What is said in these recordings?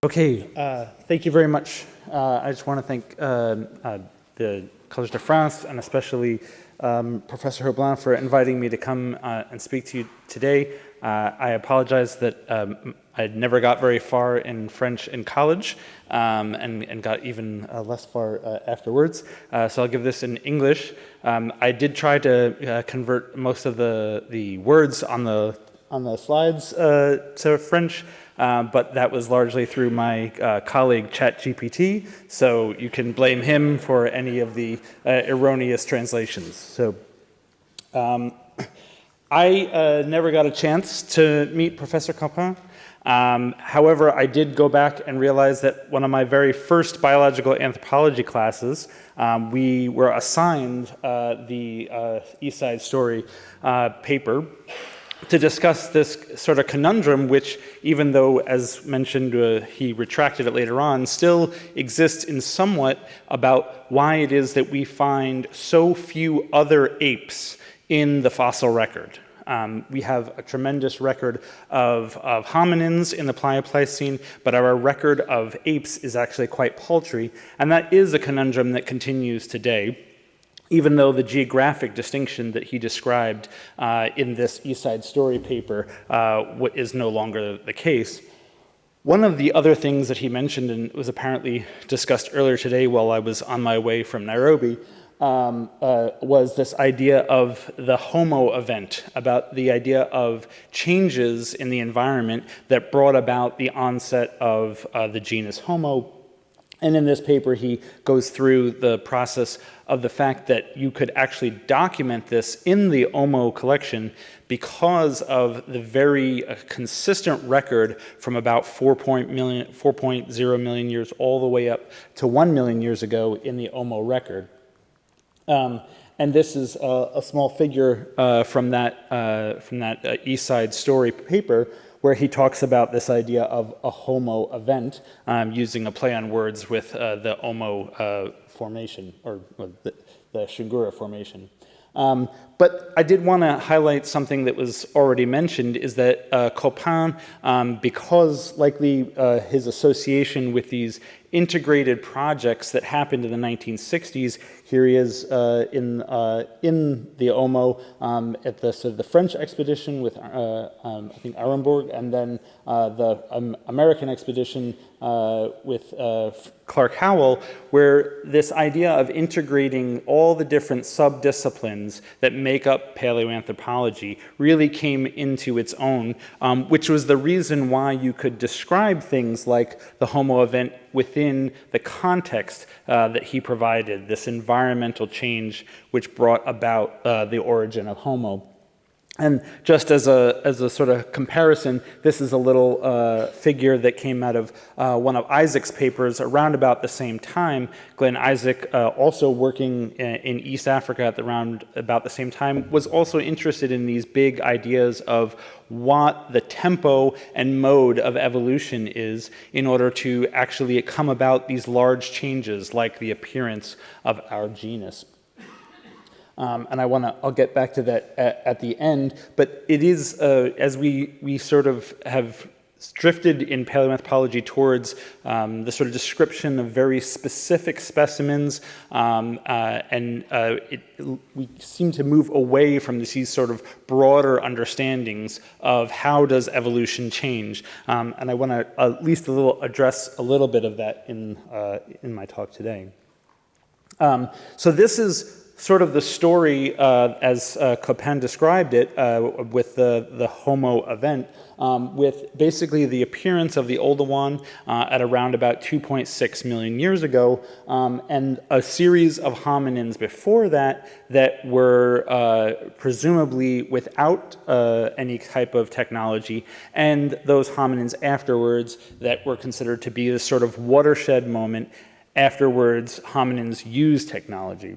Okay, thank you very much. I just want to thank the Collège de France and especially Professor Hublin for inviting me to come and speak to you today. I apologize that I never got very far in French in college and got even less far afterwards. So I'll give this in English. I did try to convert most of the words on the slides to French. But that was largely through my colleague ChatGPT, so you can blame him for any of the erroneous translations. So I never got a chance to meet Professor Hublin. However, I did go back and realize that one of my very first biological anthropology classes, we were assigned the East Side Story paper to discuss this sort of conundrum, which, even though, as mentioned, he retracted it later on, still exists in somewhat about why it is that we find so few other apes in the fossil record. We have a tremendous record of hominins in the Pleistocene, but our record of apes is actually quite paltry, and that is a conundrum that continues today, even though the geographic distinction that he described in this East Side Story paper is no longer the case. One of the other things that he mentioned, and was apparently discussed earlier today while I was on my way from Nairobi, was this idea of the Homo event, about the idea of changes in the environment that brought about the onset of the genus Homo. And in this paper, he goes through the process of the fact that you could actually document this in the Homo collection because of the very consistent record from about 4.0 million years all the way up to 1 million years ago in the Homo record. And this is a small figure from that East Side Story paper, where he talks about this idea of a Homo event, using a play on words with the Homo formation, or the Shingura formation. But I did want to highlight something that was already mentioned, is that Hublin, because likely his association with these integrated projects that happened in the 1960s, here he is in the Homo at the French expedition with, I think, Arenberg, and then the American expedition with Clark Howell, where this idea of integrating all the different subdisciplines that make up paleoanthropology really came into its own, which was the reason why you could describe things like the Homo event within the context that he provided, this environmental change which brought about the origin of Homo. And just as a sort of comparison, this is a little figure that came out of one of Isaac's papers around about the same time. Glenn Isaac, also working in East Africa at around about the same time, was also interested in these big ideas of what the tempo and mode of evolution is in order to actually come about these large changes like the appearance of our genus. And I'll get back to that at the end, but it is, as we sort of have drifted in paleoanthropology towards the sort of description of very specific specimens, we seem to move away from these sort of broader understandings of how does evolution change. And I want to at least address a little bit of that in my talk today. So this is sort of the story as Hublin described it with the Homo event, with basically the appearance of the Oldowan at around about 2.6 million years ago, and a series of hominins before that were presumably without any type of technology, and those hominins afterwards that were considered to be this sort of watershed moment. Afterwards, hominins used technology.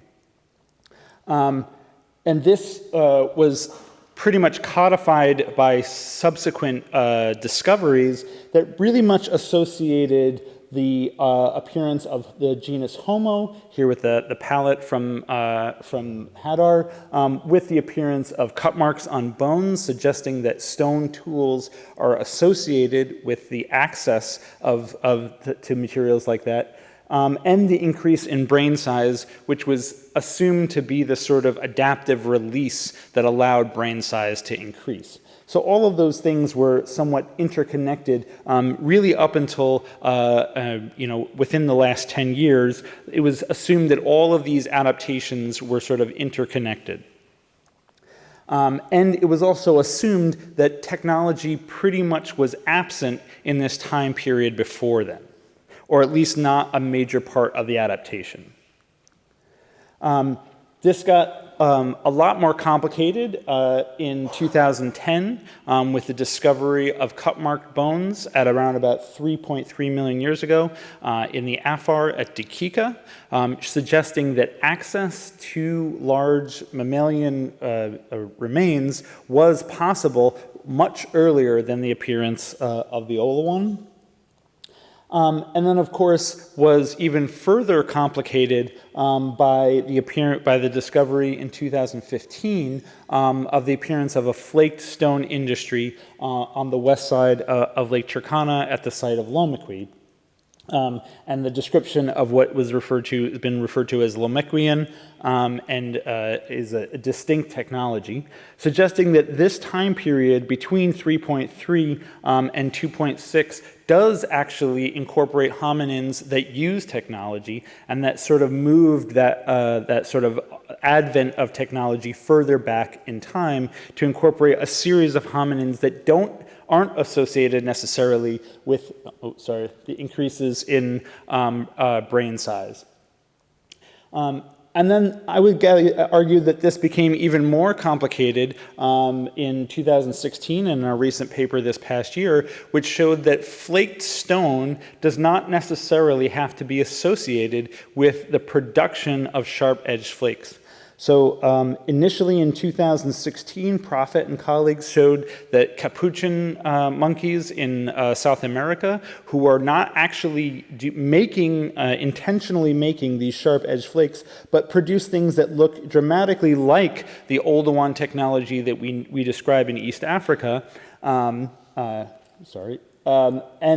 And this was pretty much codified by subsequent discoveries that really much associated the appearance of the genus Homo, here with the palette from Hadar, with the appearance of cut marks on bones, suggesting that stone tools are associated with the access to materials like that. And the increase in brain size, which was assumed to be the sort of adaptive release that allowed brain size to increase. So all of those things were somewhat interconnected, really up until within the last 10 years. It was assumed that all of these adaptations were sort of interconnected. And it was also assumed that technology pretty much was absent in this time period before then, or at least not a major part of the adaptation. This got a lot more complicated in 2010 with the discovery of cut-marked bones at around about 3.3 million years ago in the Afar at Dakika, suggesting that access to large mammalian remains was possible much earlier than the appearance of the Olawan. And then, of course, was even further complicated by the discovery in 2015 of the appearance of a flaked stone industry on the west side of Lake Turkana at the site of Lomequid. And the description of what was has been referred to as Lomequian, and is a distinct technology, suggesting that this time period between 3.3 and 2.6 does actually incorporate hominins that use technology, and that sort of moved that sort of advent of technology further back in time to incorporate a series of hominins that aren't associated necessarily with the increases in brain size. And then I would argue that this became even more complicated in 2016 in a recent paper this past year, which showed that flaked stone does not necessarily have to be associated with the production of sharp-edged flakes. So initially in 2016, Prophet and colleagues showed that capuchin monkeys in South America, who are not actually intentionally making these sharp-edged flakes, but produce things that look dramatically like the Oldowan technology that we describe in East Africa. And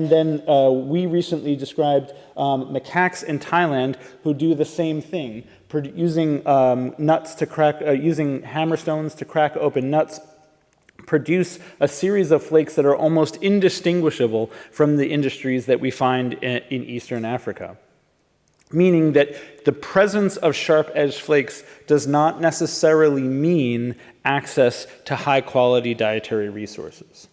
then we recently described macaques in Thailand who do the same thing, using nuts to crack, using hammerstones to crack open nuts, produce a series of flakes that are almost indistinguishable from the industries that we find in Eastern Africa. Meaning that the presence of sharp-edged flakes does not necessarily mean access to high-quality dietary resources.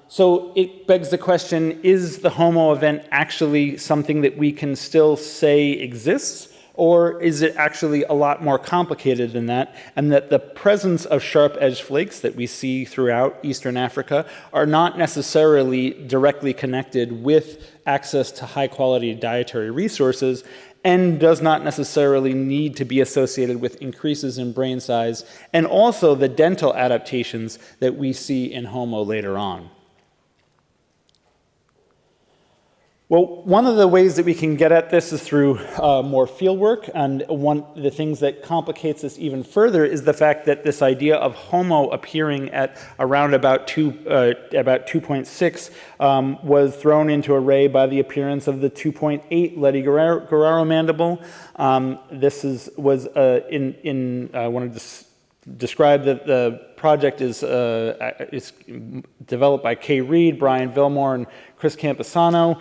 So it begs the question, is the Homo event actually something that we can still say exists? Or is it actually a lot more complicated than that, and that the presence of sharp-edged flakes that we see throughout Eastern Africa are not necessarily directly connected with access to high-quality dietary resources, and does not necessarily need to be associated with increases in brain size, and also the dental adaptations that we see in Homo later on. Well, one of the ways that we can get at this is through more fieldwork, and one of the things that complicates this even further is the fact that this idea of Homo appearing at around about 2.6 was thrown into array by the appearance of the 2.8 Ledi-Guerrero mandible. This was I wanted to describe that the project is developed by Kay Reed, Brian Vilmore, and Chris Camposano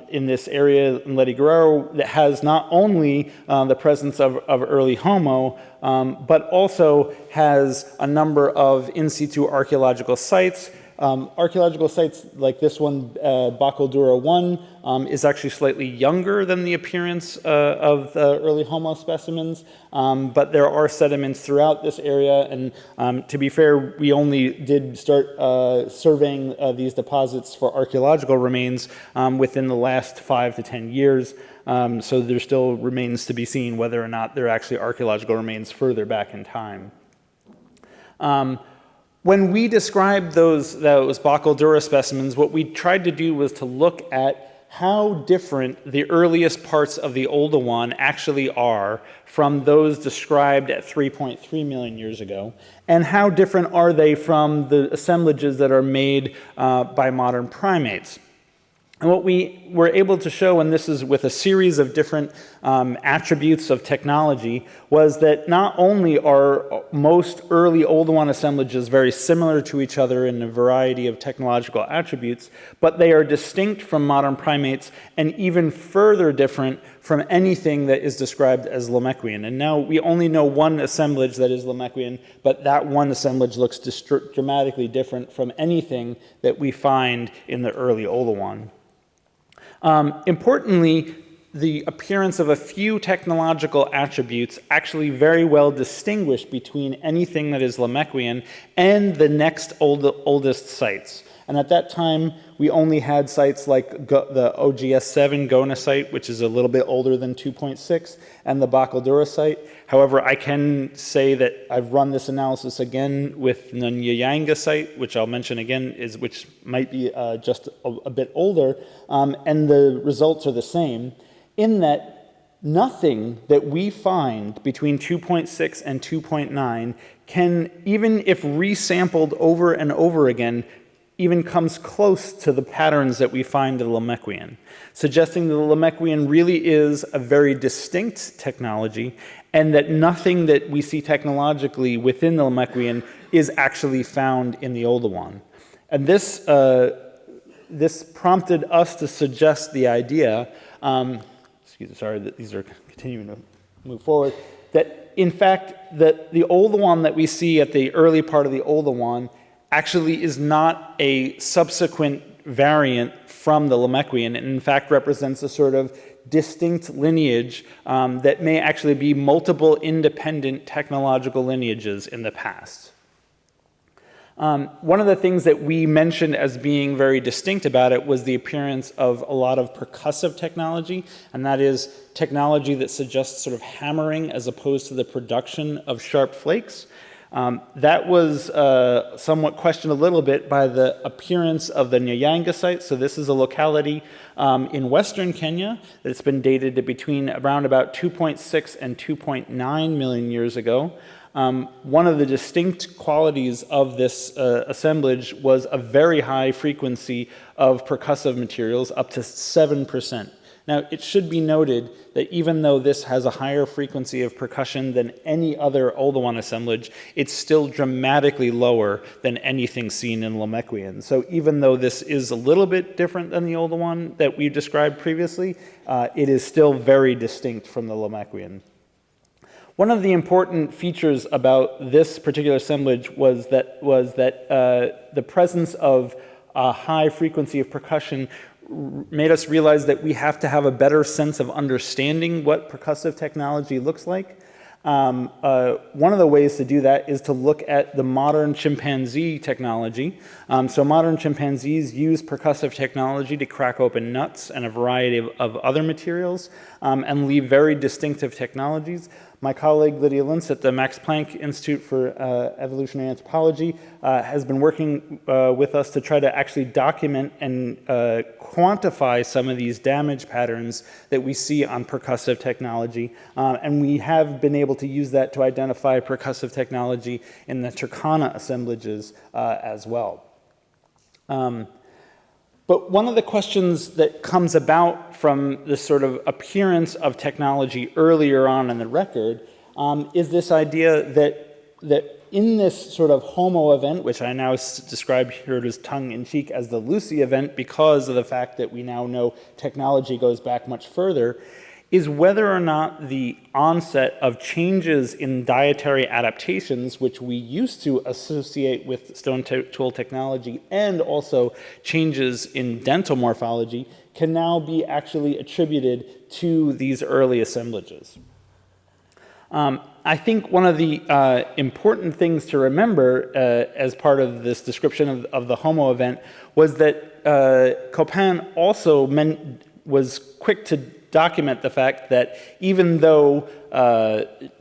in this area in Ledi-Guerrero that has not only the presence of early Homo, but also has a number of in situ archaeological sites. Archaeological sites like this one, Bakoldura 1, is actually slightly younger than the appearance of the early Homo specimens, but there are sediments throughout this area, and to be fair, we only did start surveying these deposits for archaeological remains within the last 5 to 10 years, so there still remains to be seen whether or not there are actually archaeological remains further back in time. When we described those Bacaldura specimens, what we tried to do was to look at how different the earliest parts of the Oldowan actually are from those described at 3.3 million years ago, and how different are they from the assemblages that are made by modern primates. And what we were able to show, and this is with a series of different attributes of technology, was that not only are most early Oldowan assemblages very similar to each other in a variety of technological attributes, but they are distinct from modern primates and even further different from anything that is described as Lamequian. And now we only know one assemblage that is Lamequian, but that one assemblage looks dramatically different from anything that we find in the early Oldowan. Importantly, the appearance of a few technological attributes actually very well distinguish between anything that is Lamequian and the next oldest sites. And at that time, we only had sites like the OGS7 Gona site, which is a little bit older than 2.6, and the Bacaldura site. However, I can say that I've run this analysis again with the Nyayanga site, which I'll mention again, which might be just a bit older, and the results are the same, in that nothing that we find between 2.6 and 2.9 can, even if resampled over and over again, even comes close to the patterns that we find in Lamequian, suggesting that the Lamequian really is a very distinct technology, and that nothing that we see technologically within the Lamequian is actually found in the Oldowan. And this prompted us to suggest the idea, that these are continuing to move forward, that in fact that the Oldowan that we see at the early part of the Oldowan actually is not a subsequent variant from the Lamequian, and in fact represents a sort of distinct lineage that may actually be multiple independent technological lineages in the past. One of the things that we mentioned as being very distinct about it was the appearance of a lot of percussive technology, and that is technology that suggests sort of hammering as opposed to the production of sharp flakes. That was somewhat questioned a little bit by the appearance of the Nyayanga site. So this is a locality in western Kenya that's been dated to between around about 2.6 and 2.9 million years ago. One of the distinct qualities of this assemblage was a very high frequency of percussive materials, up to 7%. Now, it should be noted that even though this has a higher frequency of percussion than any other Oldowan assemblage, it's still dramatically lower than anything seen in Lamequian. So even though this is a little bit different than the Oldowan that we described previously, it is still very distinct from the Lamequian. One of the important features about this particular assemblage was that the presence of a high frequency of percussion made us realize that we have to have a better sense of understanding what percussive technology looks like. One of the ways to do that is to look at the modern chimpanzee technology. So modern chimpanzees use percussive technology to crack open nuts and a variety of other materials and leave very distinctive technologies. My colleague Lydia Lintz at the Max Planck Institute for Evolutionary Anthropology has been working with us to try to actually document and quantify some of these damage patterns that we see on percussive technology. And we have been able to use that to identify percussive technology in the Turkana assemblages as well. But one of the questions that comes about from this sort of appearance of technology earlier on in the record is this idea that in this sort of Homo event, which I now describe here as tongue-in-cheek as the Lucy event because of the fact that we now know technology goes back much further, is whether or not the onset of changes in dietary adaptations, which we used to associate with stone tool technology, and also changes in dental morphology, can now be actually attributed to these early assemblages. I think one of the important things to remember as part of this description of the Homo event was that Copin also was quick to document the fact that even though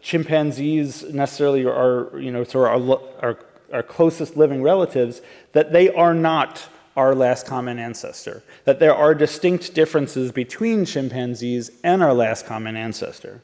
chimpanzees necessarily are our closest living relatives, that they are not our last common ancestor, that there are distinct differences between chimpanzees and our last common ancestor.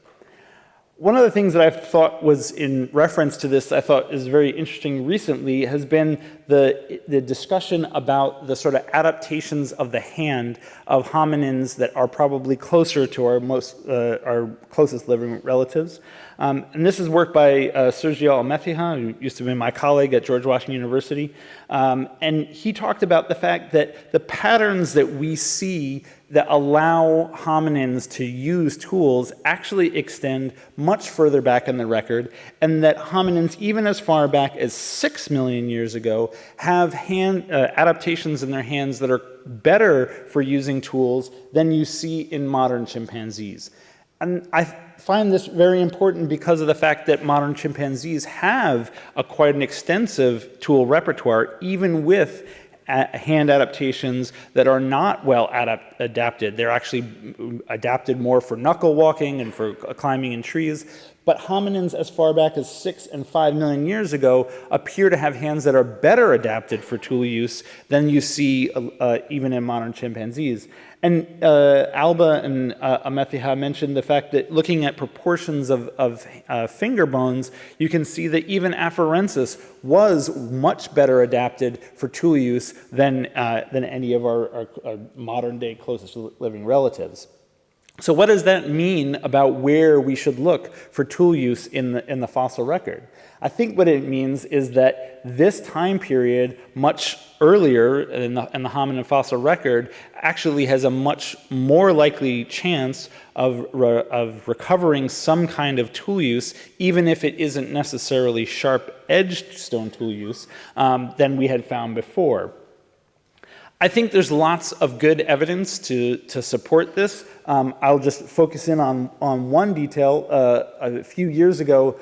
One of the things that I thought was in reference to this, I thought is very interesting recently, has been the discussion about the sort of adaptations of the hand of hominins that are probably closer to our closest living relatives. And this is work by Sergio Almecija, who used to be my colleague at George Washington University. And he talked about the fact that the patterns that we see that allow hominins to use tools actually extend much further back in the record, and that hominins, even as far back as 6 million years ago, have adaptations in their hands that are better for using tools than you see in modern chimpanzees. And I find this very important because of the fact that modern chimpanzees have quite an extensive tool repertoire, even with hand adaptations that are not well adapted. They're actually adapted more for knuckle walking and for climbing in trees. But hominins as far back as 6 and 5 million years ago appear to have hands that are better adapted for tool use than you see even in modern chimpanzees. And Alba and Amethyha mentioned the fact that looking at proportions of finger bones, you can see that even afarensis was much better adapted for tool use than any of our modern day closest living relatives. So what does that mean about where we should look for tool use in the fossil record? I think what it means is that this time period, much earlier in the hominin fossil record, actually has a much more likely chance of recovering some kind of tool use, even if it isn't necessarily sharp-edged stone tool use, than we had found before. I think there's lots of good evidence to support this. I'll just focus in on one detail. A few years ago,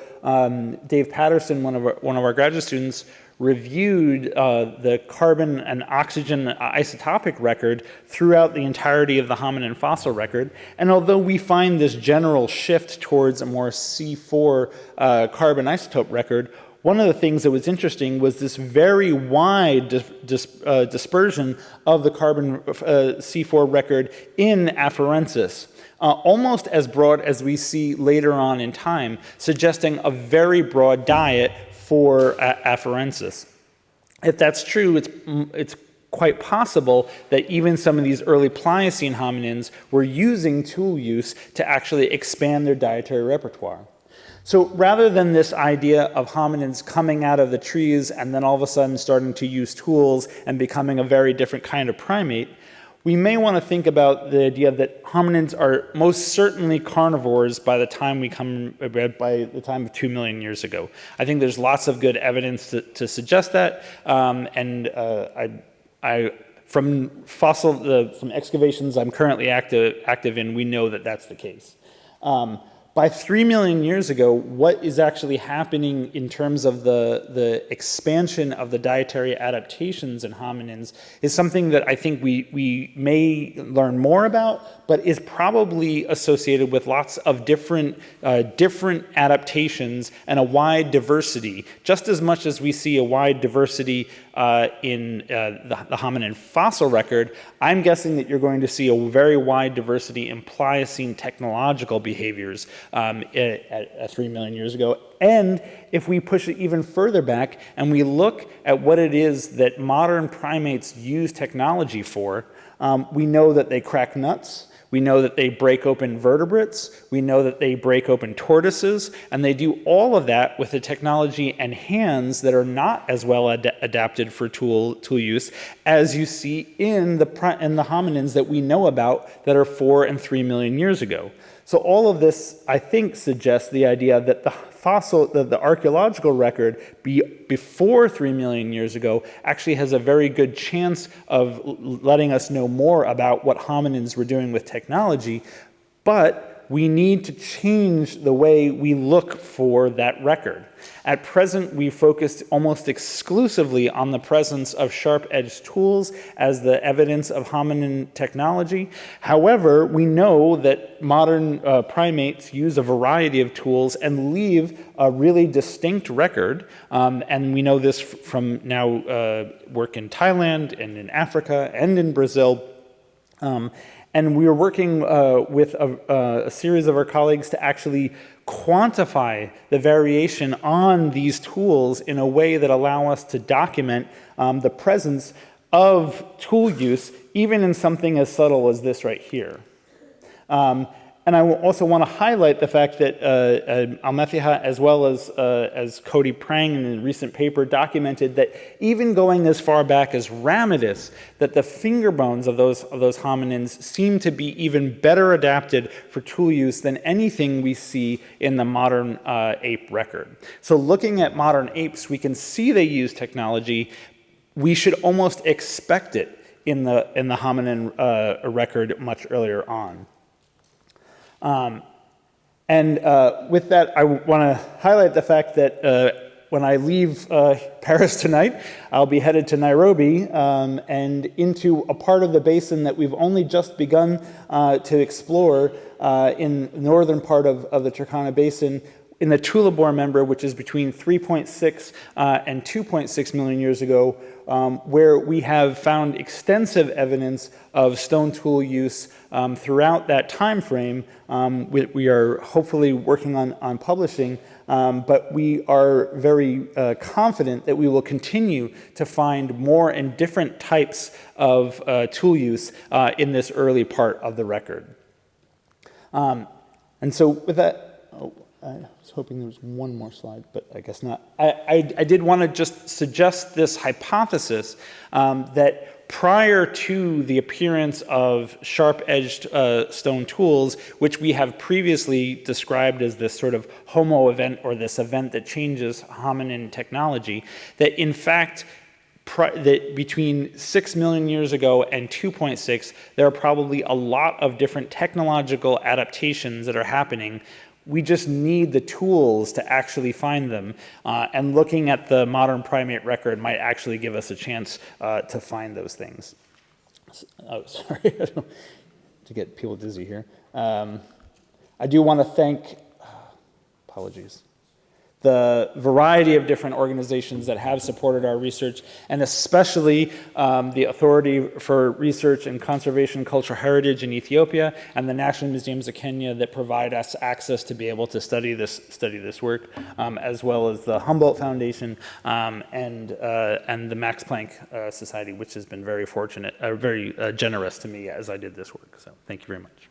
Dave Patterson, one of our graduate students, reviewed the carbon and oxygen isotopic record throughout the entirety of the hominin fossil record. And although we find this general shift towards a more C4 carbon isotope record, one of the things that was interesting was this very wide dispersion of the carbon C4 record in afarensis, almost as broad as we see later on in time, suggesting a very broad diet for afarensis. If that's true, it's quite possible that even some of these early Pliocene hominins were using tool use to actually expand their dietary repertoire. So rather than this idea of hominins coming out of the trees and then all of a sudden starting to use tools and becoming a very different kind of primate, we may want to think about the idea that hominins are most certainly carnivores by the time of 2 million years ago. I think there's lots of good evidence to suggest that, from excavations I'm currently active in, we know that that's the case. By 3 million years ago, what is actually happening in terms of the expansion of the dietary adaptations in hominins is something that I think we may learn more about, but is probably associated with lots of different adaptations and a wide diversity, just as much as we see a wide diversity in the hominin fossil record. I'm guessing that you're going to see a very wide diversity in Pliocene technological behaviors at 3 million years ago. And if we push it even further back and we look at what it is that modern primates use technology for, we know that they crack nuts. We know that they break open vertebrates. We know that they break open tortoises. And they do all of that with the technology and hands that are not as well adapted for tool use as you see in the hominins that we know about that are 4 and 3 million years ago. So all of this, I think, suggests the idea that the archaeological record before 3 million years ago actually has a very good chance of letting us know more about what hominins were doing with technology. But we need to change the way we look for that record. At present, we focused almost exclusively on the presence of sharp-edged tools as the evidence of hominin technology. However, we know that modern primates use a variety of tools and leave a really distinct record. And we know this from now work in Thailand and in Africa and in Brazil. And we are working with a series of our colleagues to actually quantify the variation on these tools in a way that allow us to document the presence of tool use, even in something as subtle as this right here. And I also want to highlight the fact that Almefiha, as well as Cody Prang in a recent paper, documented that even going as far back as Ramidus, that the finger bones of those hominins seem to be even better adapted for tool use than anything we see in the modern ape record. So looking at modern apes, we can see they use technology. We should almost expect it in the hominin record much earlier on. With that, I want to highlight the fact that when I leave Paris tonight, I'll be headed to Nairobi and into a part of the basin that we've only just begun to explore in the northern part of the Turkana Basin, in the Tulabor member, which is between 3.6 and 2.6 million years ago, where we have found extensive evidence of stone tool use throughout that time frame. We are hopefully working on publishing, but we are very confident that we will continue to find more and different types of tool use in this early part of the record. And so with that, I was hoping there was one more slide, but I guess not. I did want to just suggest this hypothesis that prior to the appearance of sharp-edged stone tools, which we have previously described as this sort of homo event, or this event that changes hominin technology, that in fact that between 6 million years ago and 2.6, there are probably a lot of different technological adaptations that are happening. We just need the tools to actually find them, and looking at the modern primate record might actually give us a chance to find those things. Oh, sorry, to get people dizzy here. I do want to thank, apologies, the variety of different organizations that have supported our research, and especially the Authority for Research and Conservation Cultural Heritage in Ethiopia and the National Museums of Kenya that provide us access to be able to study this work, as well as the Humboldt Foundation and the Max Planck Society, which has been very fortunate, very generous to me as I did this work. So thank you very much.